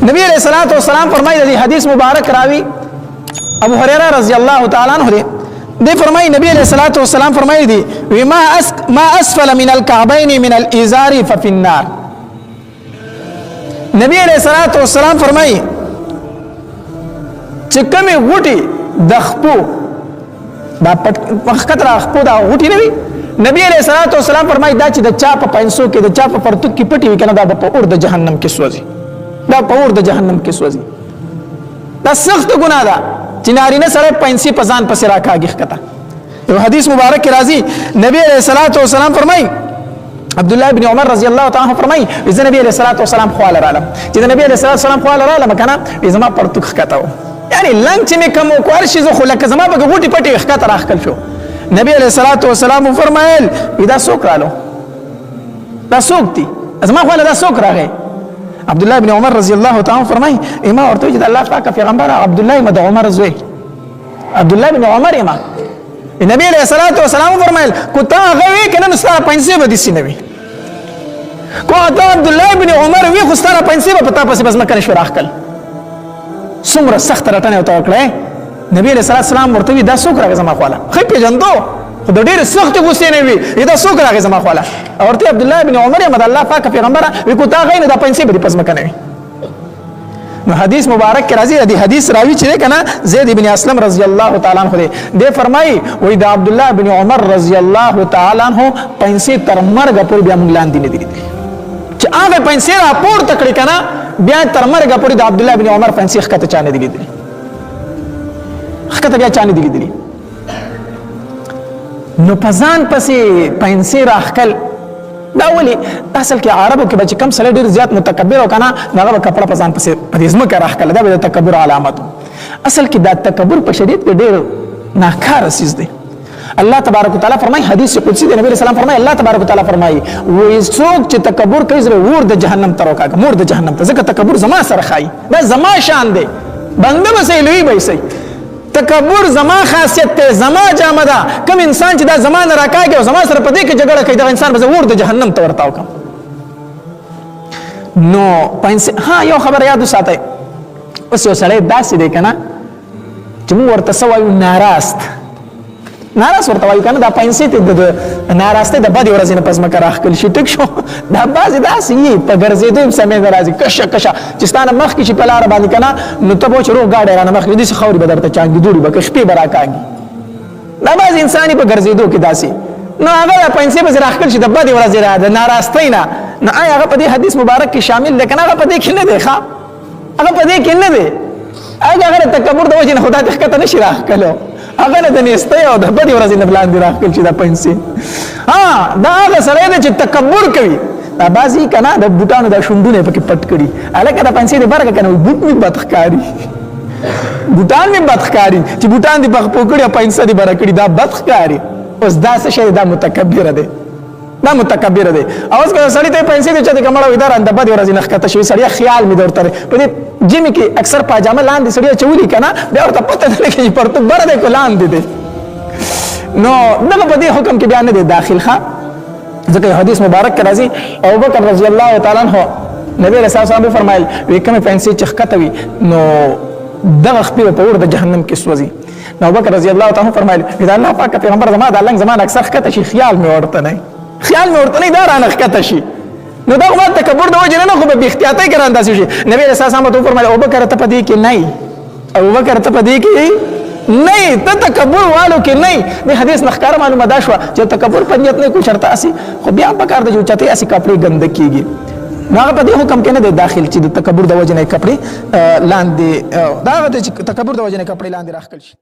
نبی علیہ الصلوۃ والسلام فرمایي د حدیث مبارک راوی ابو هريره رضی الله تعالی عنہ دی فرمایي نبی علیہ الصلوۃ والسلام فرمایي دی ما اسفل من الكعبين من الازار ففي النار. نبی علیہ الصلوۃ والسلام فرمایي چې کومه غوټي د خپو دا پخکت را خپو دا غوټي نه وي. نبی علیہ الصلوۃ والسلام فرمایي دا چې د چا په پنسو کې د چا په پرتوک کې پټي وي کنه دا په اور د جهنم کې سوځي. دا په اور د جهنم کې سوځي. دا سخت ګناه ده چې نارینه سره پنسي په ځان پسې راکاږي ښکته. یو حدیث مبارک کې راځي نبی علیہ الصلوۃ والسلام فرمایي عبد الله بن عمر رضی الله تعالی عنہ فرمایي چې نبی علیہ الصلوۃ والسلام خو علی عالم چې نبی علیہ الصلوۃ والسلام خو علی عالم کنه زما پرتوک ښکته و یعنی لنګ چې مې کوم کوار شي زه خو لکه زما په غوټي پټي ښکته راخکل شو. نبی علیہ الصلوۃ والسلام فرمایل دا څوک رالو دا څوک دي زما خو دا څوک راغی. عبد الله بن عمر رضی الله تعالی عنہ فرمایي ما ورته چې الله پاک پیغمبر عبد الله بن عمر زوی عبد الله بن عمر ما نبی علیہ الصلوۃ والسلام فرمایل کو تا غوي کنه نو ستاره پنځه به دي سینوي کو تا عبد الله بن عمر وی خو ستاره پنځه به پتا پسې بس مکنه شو راخکل. څومره سخت رټنه وته وکړه نبی علیہ الصلوۃ والسلام ورته دا څوک راغی زما خواله خې پیژندو خو د ډېر سخت غوسې نه وي دا څوک راغی زما خواله ورته عبد الله بن عمر مد الله پاک پیغمبر وی کو تا غین دا پنځه به پس مکنه وي. نو حدیث مبارک کې راځي د حدیث راوی چې کنه زید ابن اسلم رضی الله تعالی عنہ دی فرمایي وای دا عبد الله بن عمر رضی الله تعالی عنہ پنځه تر مرګ پورې بیا مونږ لاندې نه دي چې هغه پنځه را پور تکړه کنه بیا تر مرګ پورې د عبد الله بن عمر پنځه ښکته چانه دي لیدل ښکته بیا چانه دي لیدل. نو پزان پسې پنځه راخکل دا ولی اصل کې عربو کې بچ کم سره ډیر زیات متکبر او کنه هغه کپڑا پزان پسې پدېزمه کې راخکل دا د تکبر علامت. اصل کې دا تکبر په شدید کې ډیر ناکار سیز دی. الله تبارک وتعالى فرمای حدیث قدسی دی نبی رسول الله فرمای الله تبارک وتعالى فرمای وې څوک چې تکبر کوي زره ور د جهنم ته روکاګه مور د جهنم ته ځکه تکبر زما سره خای دا زما شان دی بنده به سي لوی به سي تکبر زما خاصیت ته زما جامه ده کوم انسان چې دا زمانه راکاږي او زما سره په دې کې جګړه کوي دا انسان به ور د جهنم ته ورتاو کوم. نو پنځه ها یو خبر یاد وساتئ اوس یو سړی داسې دی کنه چې موږ ورته سوایو ناراست ورته وایو کنه دا پنځه ته د ناراسته د بدی ورځې نه پس مکه راخکل شي ټیک شو دا بعضې داسې یي په ګرځېدو هم سمې نه راځي کشه چې ستا نه مخکې شي په لاره باندې که نه نو ته به چې روغ ګاډی رانه مخکې داسې خاورې به درته چانګي دوړې به که شپې به راکاږي دا بعضې انسان په ګرځېدو کې داسې نو هغه دا پنځې به راخکل شي د بدې ورځې را د ناراستۍ نه نو آیا هغه په دې حدیث مبارک کې شامل دی که نه هغه په دې کې نه دی ښه هغه په دې کې نه دی هغه د تکبر د وجې نه خو دا ته ښکته نه شي راخکلو هغه نه د نیستۍ او د بدې ورځې نه لاندې راخکل شي دا پنځې دا هغه سړی دی چې تکبر کوي دا بعضې که نه د بوټانو دا شونډونه یې پکې پټ کړي هلکه دا پنځې دې برګه که نه بوټ مې بد ښکاري بوټان مې بد ښکاري چې بوټان دې پخپو کړي او پنځه دې بره کړي دا بد ښکاري اوس دا څه شی دا متکبره دی دا متکبر دی. اوس که سړی ته پیسې دي چې د کمړو اداره د بد ورځې نه ښکته شوی سړی خیال مې درته په دې جیمي کې اکثر پاجامه لاندې سړی چولی کنه بیا ورته پته نه لګي چې پرتو بره دی کو لاندې دی نو دغه په دې حکم کې بیا نه دی داخل ښه ځکه حدیث مبارک کې راځي ابوبکر رضی الله تعالی عنہ نبی رسول الله فرمایل وی کومه پیسې چې ښکته وي نو دغه خپل په ور د جهنم کې سوځي. نو ابوبکر رضی الله تعالی عنہ فرمایل دا الله پاک پیغمبر زما د الله زمان اکثر ښکته شي خیال مې ورته نه دا رانه ښکته شي نو دا ما تکبر د وجه نه خو به احتیاطي ګران اندازې شي. نبی رسول الله فرمایل ابوبکر ته پدې کې نه ابوبکر ته پدې کې نه ته تکبر والو کې نه د حدیث نخکار معلومه دا شو چې تکبر پنځت نه کو شرط اسی خو بیا په کار د جو چته اسی کپڑے ګند کیږي نو هغه په دې حکم کې نه دی داخل چې د تکبر د وجه نه کپڑے لاندې دا د تکبر د وجه نه کپڑے لاندې راخکل شي.